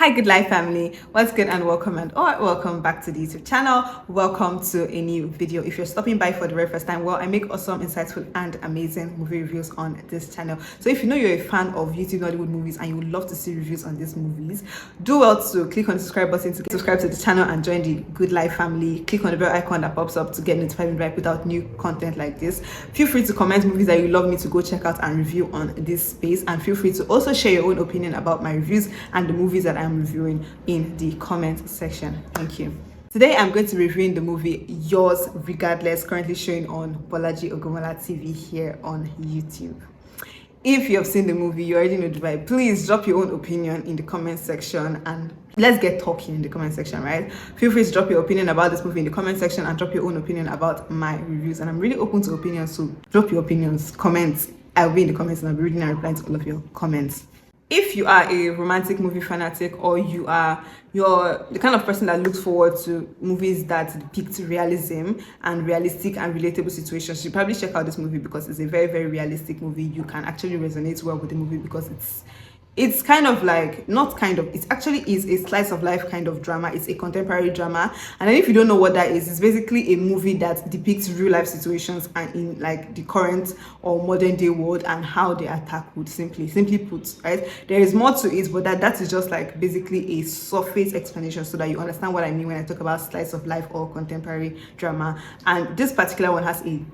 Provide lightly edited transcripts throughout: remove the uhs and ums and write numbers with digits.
Hi good life family, what's good and welcome back to the YouTube channel. Welcome to a new video. If you're stopping by for the very first time, well, I make awesome, insightful and amazing movie reviews on this channel. So if you know you're a fan of YouTube Nollywood movies and you would love to see reviews on these movies, do well to click on the subscribe button to subscribe to the channel and join the good life family. Click on the bell icon that pops up to get notified when I put out new content like this. Feel free to comment movies that you love me to go check out and review on this space, and feel free to also share your own opinion about my reviews and the movies that I'm reviewing in the comment section. Thank you. Today I'm going to be reviewing the movie Yours Regardless, currently showing on BOLAJI OGUNMOLA TV here on YouTube. If you have seen the movie, you already know the vibe. Please drop your own opinion in the comment section and let's get talking in the comment section, right? Feel free to drop your opinion about this movie in the comment section and drop your own opinion about my reviews. And I'm really open to opinions, so drop your opinions, comments. I'll be in the comments and I'll be reading and replying to all of your comments. If you are a romantic movie fanatic, or you're the kind of person that looks forward to movies that depict realism and realistic and relatable situations, you should probably check out this movie because it's a very, very realistic movie. You can actually resonate well with the movie because it's kind of like, not kind of, it actually is a slice of life kind of drama. It's a contemporary drama, and then if you don't know what that is, it's basically a movie that depicts real life situations and in like the current or modern day world and how they are tackled. Simply put, right? There is more to it, but that is just like basically a surface explanation so that you understand what I mean when I talk about slice of life or contemporary drama. And this particular one has a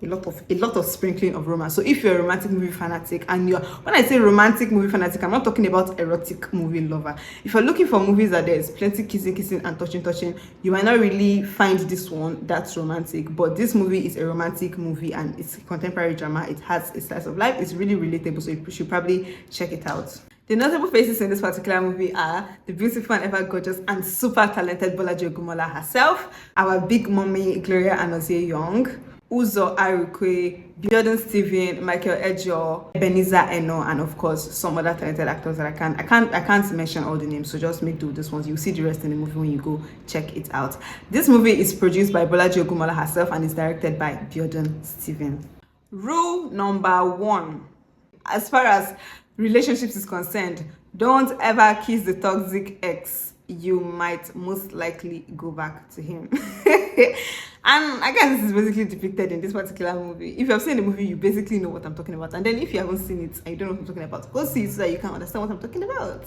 lot of sprinkling of romance. So if you're a romantic movie fanatic, and when I say romantic movie fanatic, I'm not talking about erotic movie lover. If you're looking for movies that there's plenty kissing and touching, you might not really find this one that's romantic. But this movie is a romantic movie and it's a contemporary drama. It has a slice of life. It's really relatable, so you should probably check it out. The notable faces in this particular movie are the beautiful and ever gorgeous and super talented BOLAJI OGUNMOLA herself, our big mommy Gloria Anozie-Young, Uzor, Arukwe, Stephen, Michael Ejor, Ebenezer, and of course some other talented actors that I can't mention all the names, so just make do with this ones. You'll see the rest in the movie when you go check it out. This movie is produced by BOLAJI OGUNMOLA herself and is directed by Stephen. Rule number 1, as far as relationships is concerned, don't ever kiss the toxic ex. You might most likely go back to him. And again, this is basically depicted in this particular movie. If you have seen the movie, you basically know what I'm talking about. And then if you haven't seen it and you don't know what I'm talking about, go see it so that you can understand what I'm talking about.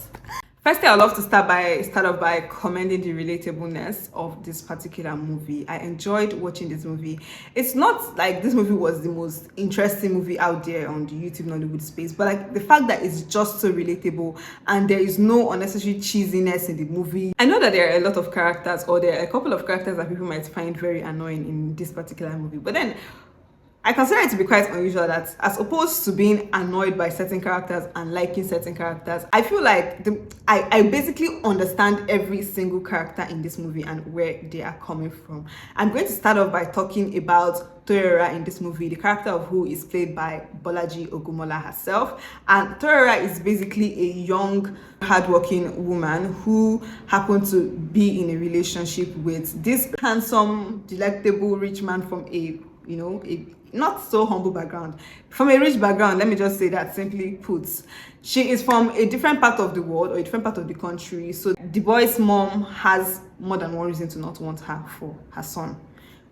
Firstly, I'd love to start off by commending the relatableness of this particular movie. I enjoyed watching this movie. It's not like this movie was the most interesting movie out there on the YouTube Nollywood space, but like the fact that it's just so relatable and there is no unnecessary cheesiness in the movie. I know that there are a lot of characters, or there are a couple of characters that people might find very annoying in this particular movie, but then I consider it to be quite unusual that, as opposed to being annoyed by certain characters and liking certain characters, I feel like I basically understand every single character in this movie and where they are coming from. I'm going to start off by talking about Torera in this movie, the character of who is played by BOLAJI OGUNMOLA herself. And Torera is basically a young, hardworking woman who happened to be in a relationship with this handsome, delectable rich man from a not so humble background, from a rich background. Let me just say that, simply put. She is from a different part of the world or a different part of the country, so the boy's mom has more than one reason to not want her for her son.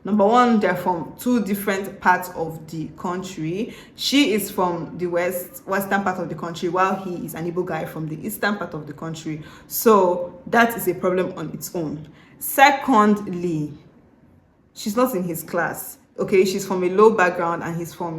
Number one, they're from two different parts of the country. She is from the western part of the country, while he is an Igbo guy from the eastern part of the country. So that is a problem on its own. Secondly, she's not in his class. Okay, she's from a low background and he's from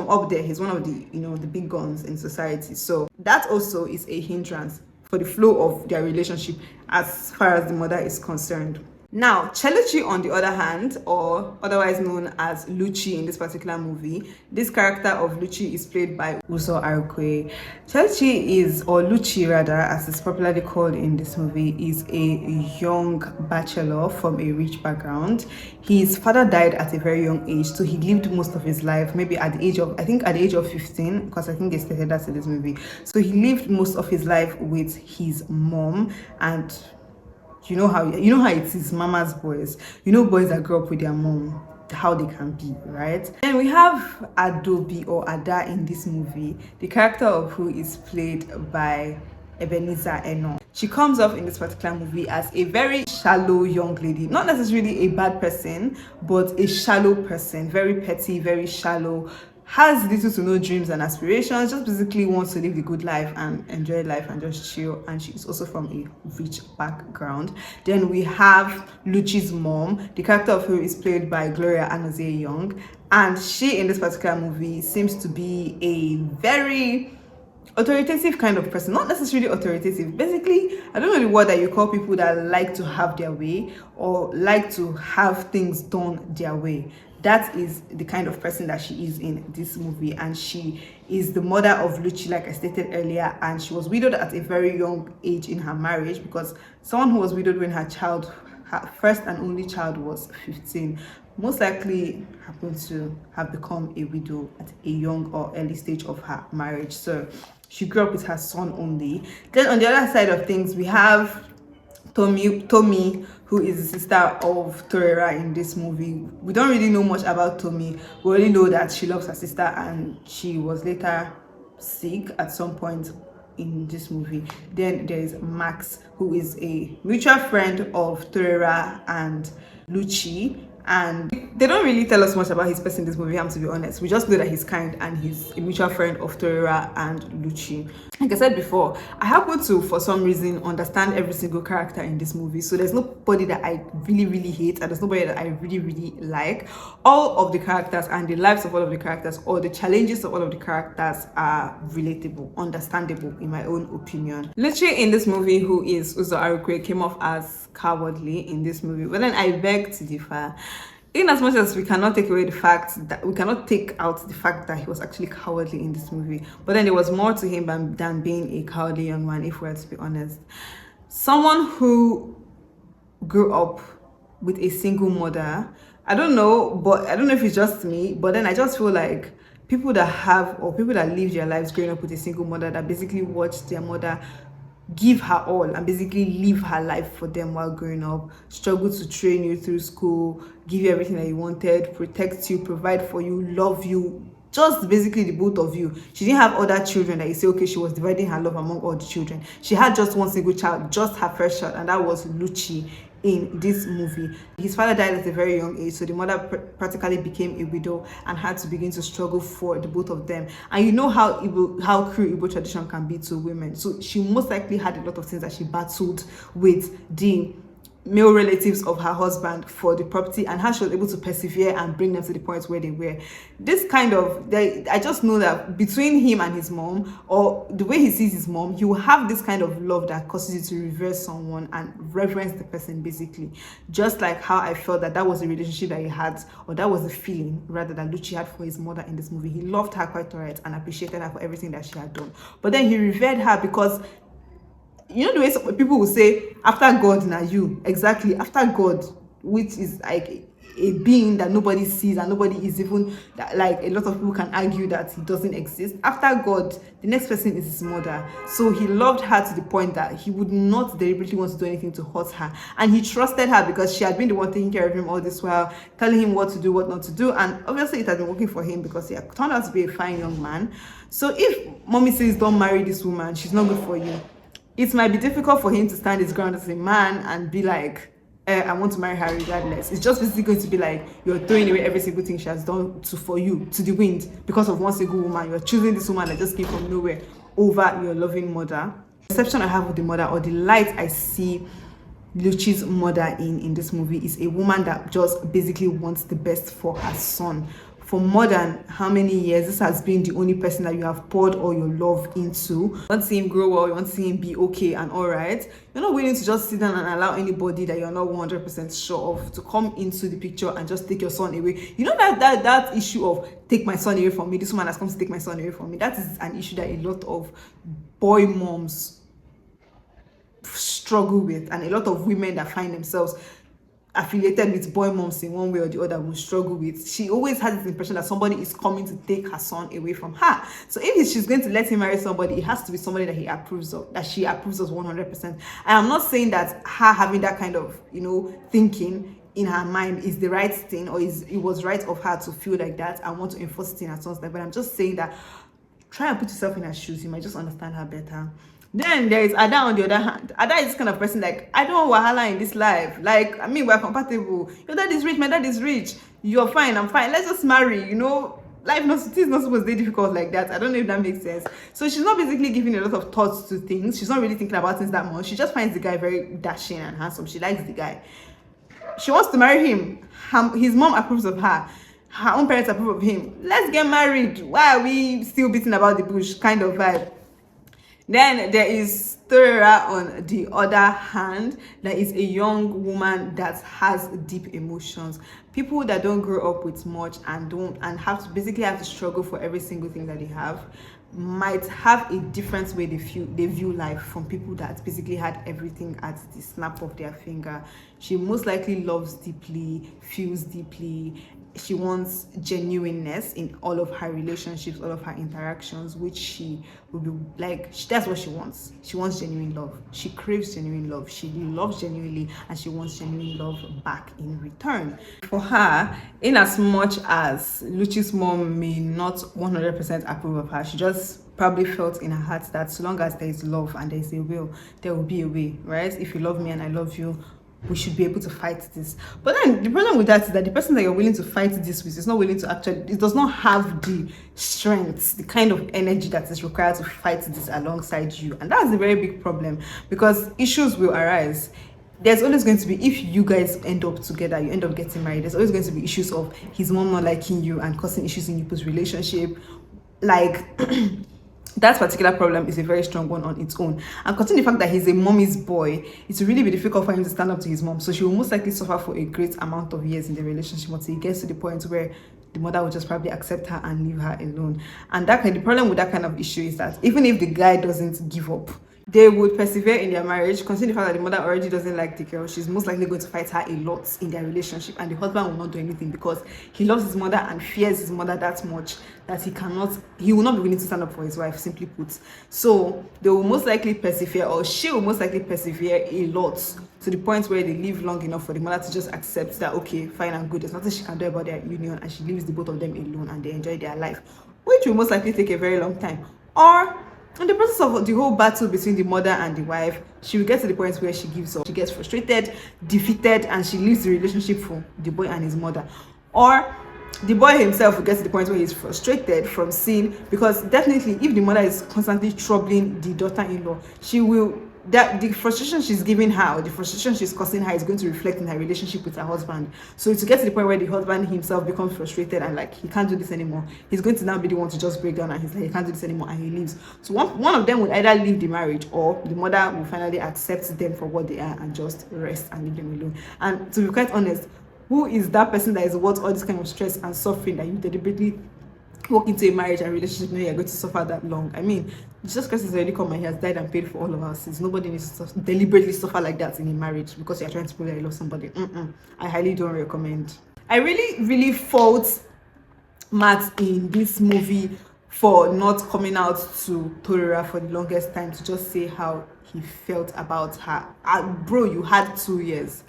up there. He's one of the, the big guns in society. So that also is a hindrance for the flow of their relationship as far as the mother is concerned. Now, Chelechi, on the other hand, or otherwise known as Luchi in this particular movie, this character of Luchi is played by Uzor Arukwe. Chelechi is, or Luchi rather, as it's popularly called in this movie, is a young bachelor from a rich background. His father died at a very young age, so he lived most of his life, maybe at the age of, at the age of 15, because I think they stated that in this movie. So he lived most of his life with his mom, and you know how it is, mama's boys. Boys that grow up with their mom, how they can be, right? And we have Adobe or Ada in this movie, the character of who is played by Ebenezer. She comes off in this particular movie as a very shallow young lady, not necessarily a bad person, but a shallow person, very petty, very shallow, has little to no dreams and aspirations, just basically wants to live the good life and enjoy life and just chill. And she's also from a rich background. Then we have Luchi's mom, the character of who is played by Gloria Anozie Young, and she in this particular movie seems to be a very authoritative kind of person. Not necessarily authoritative, basically I don't know the word that you call people that like to have their way or like to have things done their way. That is the kind of person that she is in this movie. And she is the mother of Luchi, like I stated earlier, and she was widowed at a very young age in her marriage, because someone who was widowed when her first and only child was 15 most likely happened to have become a widow at a young or early stage of her marriage. So she grew up with her son only. Then on the other side of things, we have Tommy, who is the sister of Torera in this movie. We don't really know much about Tommy. We only know that she loves her sister and she was later sick at some point in this movie. Then there is Max, who is a mutual friend of Torera and Luchi, and they don't really tell us much about his person in this movie, I'm to be honest. We just know that he's kind and he's a mutual friend of Torera and Luchi. Like I said before, I happen to, for some reason, understand every single character in this movie. So there's nobody that I really hate, and there's nobody that I really like. All of the characters and the lives of all of the characters, or the challenges of all of the characters, are relatable, understandable, in my own opinion. Luchi in this movie, who is Uzor Arukwe, came off as cowardly in this movie, but then I beg to differ. In as much as we cannot take away the fact that we cannot take out the fact that he was actually cowardly in this movie, but then there was more to him than being a cowardly young man, if we're to be honest. Someone who grew up with a single mother, I don't know if it's just me, but then I just feel like people that have, or people that live their lives growing up with a single mother, that basically watched their mother give her all and basically live her life for them while growing up, struggle to train you through school, give you everything that you wanted, protect you, provide for you, love you, just basically the both of you. She didn't have other children that you say, okay, she was dividing her love among all the children. She had just one single child, just her first child, and that was Luchi in this movie. His father died at a very young age, so the mother practically became a widow and had to begin to struggle for the both of them. And you know how cruel Igbo tradition can be to women. So she most likely had a lot of things that she battled with the male relatives of her husband for the property, and how she was able to persevere and bring them to the point where they were. This kind of, I just know that between him and his mom, or the way he sees his mom, he will have this kind of love that causes you to revere someone and reverence the person, basically. Just like how I felt that was a relationship that he had, or that was a feeling rather, that Luchi had for his mother in this movie. He loved her quite alright and appreciated her for everything that she had done, but then he revered her because, you know, the way some people will say, after God, now you. Exactly, after God, which is like a being that nobody sees and nobody is even, like, a lot of people can argue that he doesn't exist. After God, the next person is his mother. So he loved her to the point that he would not deliberately want to do anything to hurt her. And he trusted her because she had been the one taking care of him all this while, telling him what to do, what not to do. And obviously it had been working for him because he had turned out to be a fine young man. So if mommy says, don't marry this woman, she's not good for you, it might be difficult for him to stand his ground as a man and be like, I want to marry her regardless. It's just basically going to be like, you're throwing away every single thing she has done for you to the wind because of one single woman. You're choosing this woman that just came from nowhere over your loving mother. The perception I have with the mother, or the light I see Luchi's mother in this movie, is a woman that just basically wants the best for her son. For more than how many years, this has been the only person that you have poured all your love into. You want to see him grow well, you want to see him be okay and all right. You're not willing to just sit down and allow anybody that you're not 100% sure of to come into the picture and just take your son away. You know that issue of take my son away from me, this woman has come to take my son away from me. That is an issue that a lot of boy moms struggle with, and a lot of women that find themselves affiliated with boy moms in one way or the other will struggle with. She always has this impression that somebody is coming to take her son away from her. So if she's going to let him marry somebody, it has to be somebody that he approves of, that she approves of 100%. I am not saying that her having that kind of, thinking in her mind is the right thing, or it was right of her to feel like that and want to enforce it in her son's life. But I'm just saying that try and put yourself in her shoes. You might just understand her better. Then there is Ada on the other hand. Ada is this kind of person like, I don't want wahala in this life. Like, I mean, we're compatible. Your dad is rich, my dad is rich. You're fine, I'm fine. Let's just marry, you know. Life not, it is not supposed to be difficult like that. I don't know if that makes sense. So she's not basically giving a lot of thoughts to things. She's not really thinking about things that much. She just finds the guy very dashing and handsome. She likes the guy. She wants to marry him. His mom approves of her. Her own parents approve of him. Let's get married. Why are we still beating about the bush kind of vibe? Then there is Thora on the other hand. That is a young woman that has deep emotions. People that don't grow up with much and have to basically have to struggle for every single thing that they have might have a different way they view life from people that basically had everything at the snap of their finger. She most likely loves deeply, feels deeply. She wants genuineness in all of her relationships, all of her interactions, which she will be like, that's what she wants. She wants genuine love. She craves genuine love. She loves genuinely, and she wants genuine love back in return. For her, in as much as Luchi's mom may not 100% approve of her, she just probably felt in her heart that so long as there is love and there is a will, there will be a way, right? If you love me and I love you, we should be able to fight this. But then the problem with that is that the person that you're willing to fight this with is not willing to actually, it does not have the strength, the kind of energy that is required to fight this alongside you. And that's a very big problem, because issues will arise. There's always going to be, if you guys end up together, you end up getting married, there's always going to be issues of his mom not liking you and causing issues in people's relationship. Like that particular problem is a very strong one on its own. And considering the fact that he's a mommy's boy, it will really be difficult for him to stand up to his mom. So she will most likely suffer for a great amount of years in the relationship until he gets to the point where the mother will just probably accept her and leave her alone. And the problem with that kind of issue is that even if the guy doesn't give up, they would persevere in their marriage. Considering the fact that the mother already doesn't like the girl, she's most likely going to fight her a lot in their relationship, and the husband will not do anything because he loves his mother and fears his mother that much that he will not be willing to stand up for his wife, simply put. So they will most likely persevere, or she will most likely persevere a lot, to the point where they live long enough for the mother to just accept that, okay, fine and good, there's nothing she can do about their union, and she leaves the both of them alone and they enjoy their life, which will most likely take a very long time. Or in the process of the whole battle between the mother and the wife, she will get to the point where she gives up. She gets frustrated, defeated, and she leaves the relationship for the boy and his mother. Or the boy himself will get to the point where he's frustrated from seeing, because definitely if the mother is constantly troubling the daughter-in-law, the frustration she's giving her, or the frustration she's causing her, is going to reflect in her relationship with her husband. So to get to the point where the husband himself becomes frustrated and like he can't do this anymore, he's going to now be the one to just break down, and he's like, he can't do this anymore, and he leaves. So one of them would either leave the marriage, or the mother will finally accept them for what they are and just rest and leave them alone. And to be quite honest, who is that person that is worth all this kind of stress and suffering that you deliberately walk into a marriage and relationship knowing you're going to suffer that long? I mean, Jesus Christ has already come and he has died and paid for all of our sins. Nobody needs to deliberately suffer like that in a marriage because you're trying to prove that you love somebody. I highly don't recommend. I really fault Matt in this movie for not coming out to Torora for the longest time to just say how he felt about her. Bro, you had 2 years.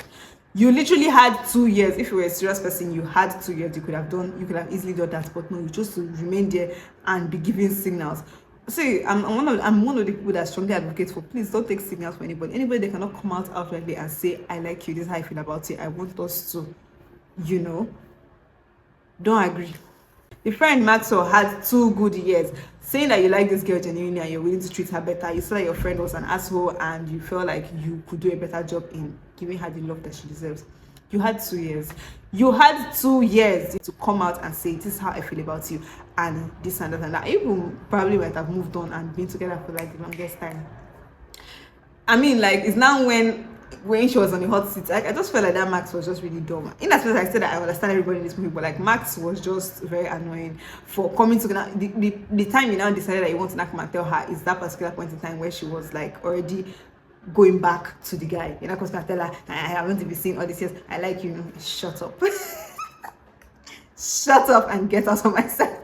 You literally had 2 years. If you were a serious person, you had 2 years. You could have easily done that, but no, you chose to remain there and be giving signals. See, I'm one of the people that strongly advocate for, please don't take signals for anybody. Anybody, they cannot come out outrightly and say, I like you, this is how I feel about you, I want us to, don't agree. The friend Maxwell had 2 good years saying that you like this girl genuinely and you're willing to treat her better. You saw that your friend was an asshole and you felt like you could do a better job in giving her the love that she deserves. You had 2 years. You had 2 years to come out and say, this is how I feel about you, and this and that and that. You probably might have moved on and been together for like the longest time. I mean, like, it's now when she was on the hot seat, I just felt like that Max was just really dumb. In that sense, I said that I understand everybody in this movie, but like Max was just very annoying for coming to the time he now decided that he wanted to come and tell her is that particular point in time where she was like already going back to the guy. You're not going to tell her, I haven't to be seeing all these years, I like you. Shut up. Shut up and get out of my sight.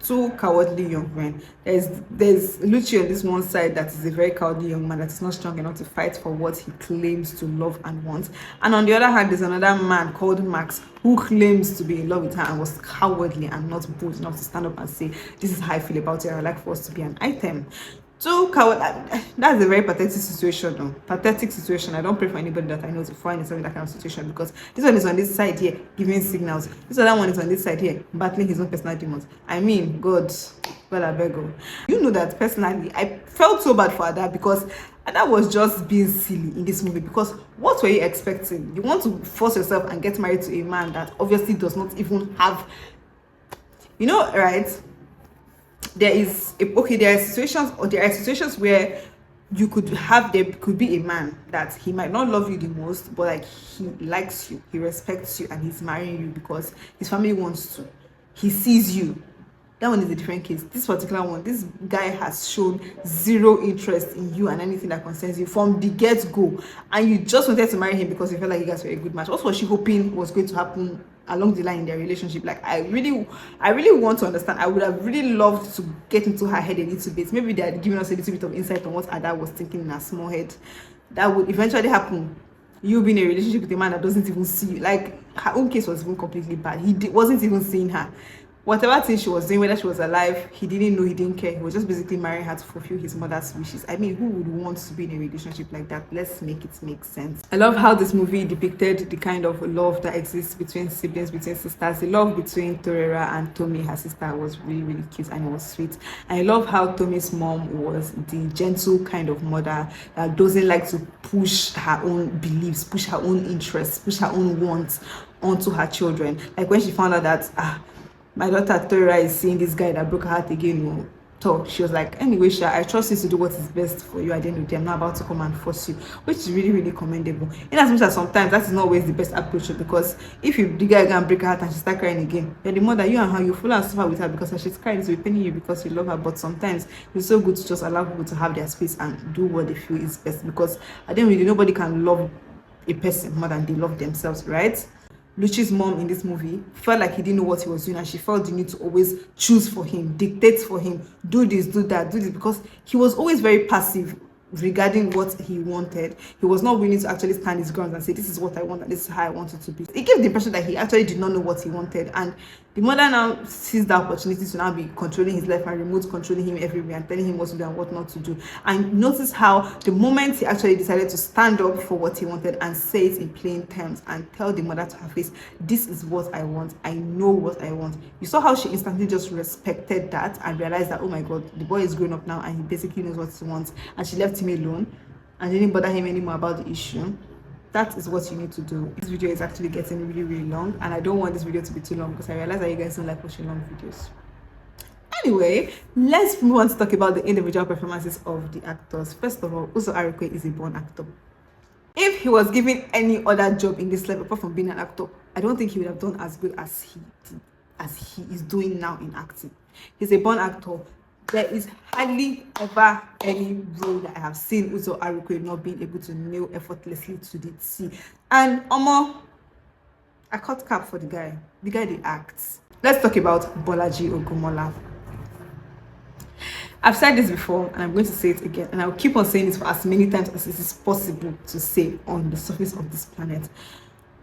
2 cowardly young men. There's Lucci on this one side that is a very cowardly young man that is not strong enough to fight for what he claims to love and want, and on the other hand there's another man called Max who claims to be in love with her and was cowardly and not bold enough to stand up and say, this is how I feel about you, I would like for us to be an item. Two coward. That's a very pathetic situation. No, pathetic situation. I don't pray for anybody that I know to find themselves in that kind of situation, because this one is on this side here giving signals. This other one is on this side here battling his own personal demons. I mean, God, I beg you. You know that personally, I felt so bad for Ada, because Ada was just being silly in this movie. Because what were you expecting? You want to force yourself and get married to a man that obviously does not even have, right? There are situations where there could be a man that he might not love you the most, but like he likes you, he respects you, and he's marrying you because his family wants to. He sees you. That one is a different case. This particular one, this guy has shown zero interest in you and anything that concerns you from the get-go, and you just wanted to marry him because you felt like you guys were a good match. What was she hoping was going to happen along the line in their relationship? Like, I really want to understand. I would have really loved to get into her head a little bit. Maybe they had given us a little bit of insight on what Ada was thinking in her small head. That would eventually happen. You being in a relationship with a man that doesn't even see you. Like, her own case was even completely bad. He wasn't even seeing her. Whatever thing she was doing, whether she was alive, he didn't know, he didn't care. He was just basically marrying her to fulfill his mother's wishes. I mean, who would want to be in a relationship like that? Let's make it make sense. I love how this movie depicted the kind of love that exists between siblings, between sisters. The love between Torera and Tommy, her sister, was really, really cute and it was sweet. And I love how Tommy's mom was the gentle kind of mother that doesn't like to push her own beliefs, push her own interests, push her own wants onto her children. Like when she found out that, my daughter Tora is seeing this guy that broke her heart again. So she was like, anyway, Sha, I trust you to do what is best for you at the end of the day. I'm not about to come and force you, which is really, really commendable. In as much as sometimes that is not always the best approach, because if the guy can break her heart and she start crying again, then the mother, you and her, you follow and suffer with her because she's crying, so paining you because you love her. But sometimes it's so good to just allow people to have their space and do what they feel is best, because at the end of the day, nobody can love a person more than they love themselves, right? Luchi's mom in this movie felt like he didn't know what he was doing, and she felt the need to always choose for him, dictate for him, do this, do that, do this, because he was always very passive regarding what he wanted. He was not willing to actually stand his ground and say, this is what I want and this is how I want it to be. It gave the impression that he actually did not know what he wanted, and the mother now sees the opportunity to now be controlling his life and remote controlling him everywhere and telling him what to do and what not to do. And notice how the moment he actually decided to stand up for what he wanted and say it in plain terms and tell the mother to her face, this is what I want, I know what I want. You saw how she instantly just respected that and realized that, oh my God, the boy is grown up now and he basically knows what he wants, and she left him alone and didn't bother him anymore about the issue. That is what you need to do. This video is actually getting really, really long, and I don't want this video to be too long because I realize that you guys don't like watching long videos. Anyway, let's move on to talk about the individual performances of the actors. First of all, Uzor Arukwe is a born actor. If he was given any other job in this level apart from being an actor, I don't think he would have done as good as he is doing now in acting. He's a born actor. There is hardly ever any role that I have seen Uzor Arukwe not being able to nail effortlessly to the T. And I cut cap for the guy. The guy that acts. Let's talk about Bolaji Ogummola. I've said this before and I'm going to say it again, and I'll keep on saying this for as many times as it is possible to say on the surface of this planet.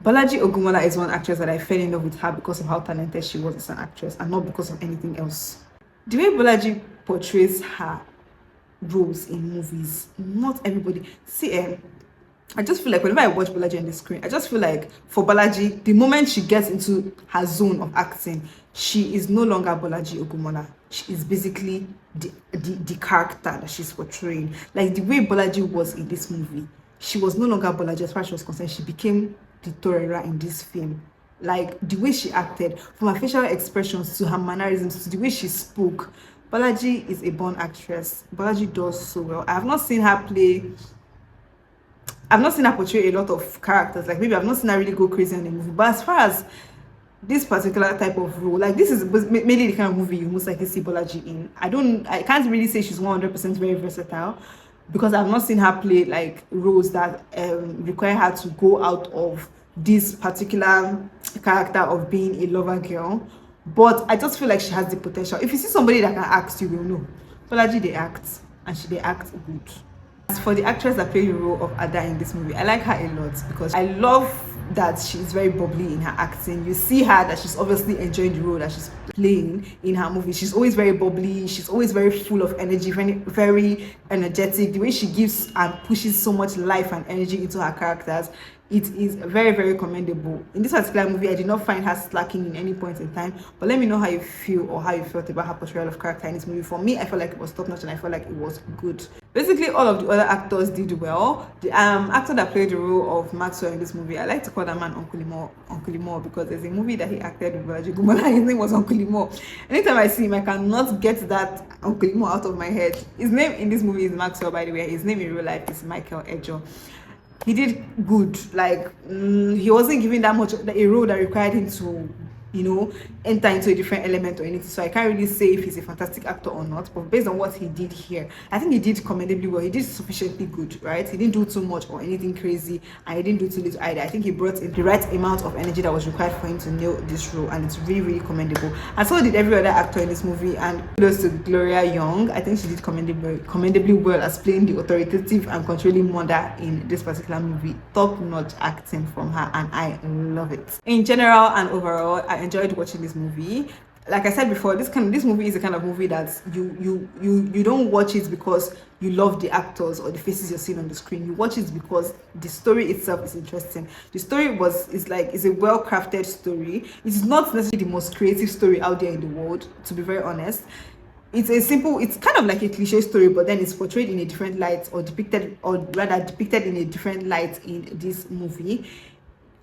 Bolaji Ogummola is one actress that I fell in love with her because of how talented she was as an actress and not because of anything else. The way Bolaji portrays her roles in movies, not everybody. See, I just feel like whenever I watch Bolaji on the screen, I just feel like for Bolaji, the moment she gets into her zone of acting, she is no longer Bolaji Ogummola. She is basically the character that she's portraying. Like the way Bolaji was in this movie, she was no longer Bolaji as far as she was concerned. She became the Torera in this film. Like the way she acted, from her facial expressions to her mannerisms to the way she spoke. Bolaji is a born actress. Bolaji does so well. I've not seen her portray a lot of characters. Like maybe I've not seen her really go crazy on a movie. But as far as this particular type of role, like this is mainly the kind of movie you most likely see Bolaji in. I can't really say she's 100% very versatile, because I've not seen her play like roles that require her to go out of this particular character of being a lover girl. But I just feel like she has the potential. If you see somebody that can act, you will know. Bolaji, they act, and they act good. As for the actress that played the role of Ada in this movie, I like her a lot because I love that she's very bubbly in her acting. You see her that she's obviously enjoying the role that she's playing in her movie. She's always very bubbly, she's always very full of energy, very, very energetic. The way she gives and pushes so much life and energy into her characters, it is very, very commendable. In this particular movie, I did not find her slacking in any point in time, but let me know how you feel or how you felt about her portrayal of character in this movie. For me, I felt like it was top notch and I felt like it was good. Basically, all of the other actors did well. The actor that played the role of Maxwell in this movie, I like to call that man Uncle Imo, because there's a movie that he acted with BOLAJI OGUNMOLA. His name was Uncle Imo. Anytime I see him, I cannot get that Uncle Imo out of my head. His name in this movie is Maxwell, by the way. His name in real life is Michael Ejo. He did good. Like he wasn't given that much a role that required him to, you know, enter into a different element or anything. So I can't really say if he's a fantastic actor or not, but based on what he did here, I think he did commendably well. He did sufficiently good, right? He didn't do too much or anything crazy, and he didn't do too little either. I think he brought in the right amount of energy that was required for him to nail this role, and it's really, really commendable. And so did every other actor in this movie, and kudos to Gloria Young. I think she did commendably well as playing the authoritative and controlling mother in this particular movie. Top-notch acting from her, and I love it. In general and overall, I enjoyed watching this movie. Like I said before, this movie is the kind of movie that you don't watch it because you love the actors or the faces you're seeing on the screen. You watch it because the story itself is interesting. The story is a well-crafted story. It's not necessarily the most creative story out there in the world, to be very honest. It's kind of like a cliche story, but then it's portrayed in a different light, or depicted in a different light in this movie.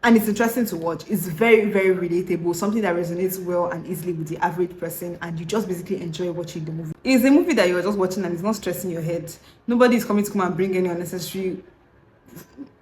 And it's interesting to watch. It's very, very relatable, something that resonates well and easily with the average person, and you just basically enjoy watching the movie. It's a movie that you're just watching and it's not stressing your head. Nobody is coming to come and bring any unnecessary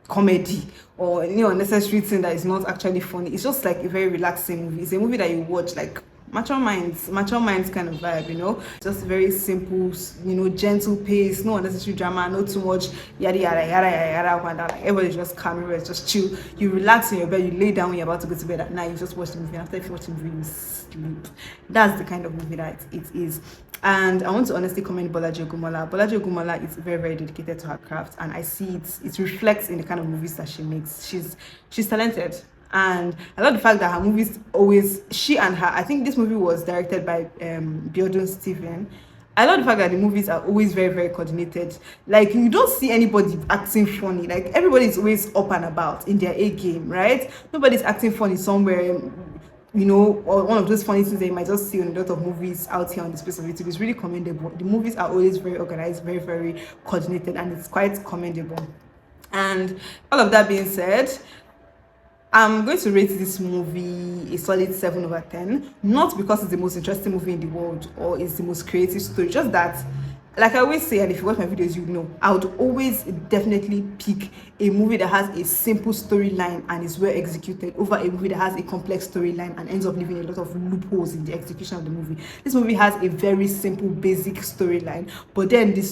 comedy or any unnecessary thing that is not actually funny. It's just like a very relaxing movie. It's a movie that you watch like mature minds kind of vibe, you know. Just very simple, you know, gentle pace, no unnecessary drama, not too much yada yada yada yada yada. Like everybody just calm, everybody just chill. You relax in your bed, you lay down when you're about to go to bed at night, you just watch the movie, and after you watch the movie, you sleep. That's the kind of movie that it is. And I want to honestly commend BOLAJI OGUNMOLA. BOLAJI OGUNMOLA is very, very dedicated to her craft, and I see it reflects in the kind of movies that she makes. She's talented. And I love the fact that her movies always, I think this movie was directed by Biodun Stephen. I love the fact that the movies are always very, very coordinated. Like, you don't see anybody acting funny. Like, everybody's always up and about in their A game, right? Nobody's acting funny somewhere, you know, or one of those funny things that you might just see in a lot of movies out here on the space of YouTube. It's really commendable. The movies are always very organized, very, very coordinated, and it's quite commendable. And all of that being said, I'm going to rate this movie a solid 7 over 10. Not because it's the most interesting movie in the world or it's the most creative story, just that, like I always say, and if you watch my videos, you know, I would always definitely pick a movie that has a simple storyline and is well executed over a movie that has a complex storyline and ends up leaving a lot of loopholes in the execution of the movie. This movie has a very simple, basic storyline, but then the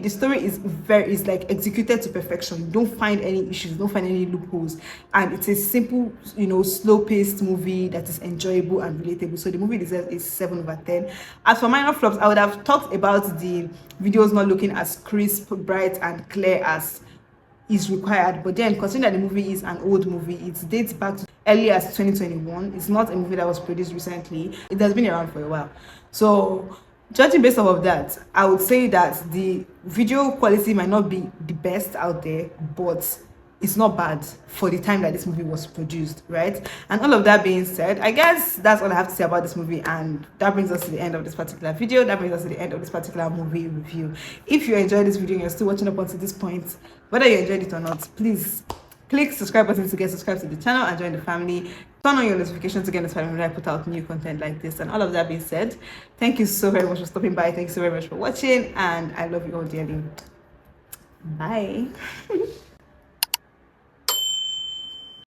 story is like executed to perfection. You don't find any issues, you don't find any loopholes, and it's a simple, you know, slow-paced movie that is enjoyable and relatable. So the movie deserves a 7 over 10. As for minor flops, I would have talked about the videos not looking as crisp, bright, and clear as is required, but then considering that the movie is an old movie, it dates back to early as 2021. It's not a movie that was produced recently. It has been around for a while. So judging based off of that, I would say that the video quality might not be the best out there, but it's not bad for the time that this movie was produced, right? And all of that being said, I guess that's all I have to say about this movie, and that brings us to the end of this particular video. That brings us to the end of this particular movie review. If you enjoyed this video and you're still watching up until this point, whether you enjoyed it or not, please click subscribe button to get subscribed to the channel and join the family. Turn on your notifications to get notified when I put out new content like this. And all of that being said, thank you so very much for stopping by. Thank you so very much for watching, and I love you all dearly. Bye.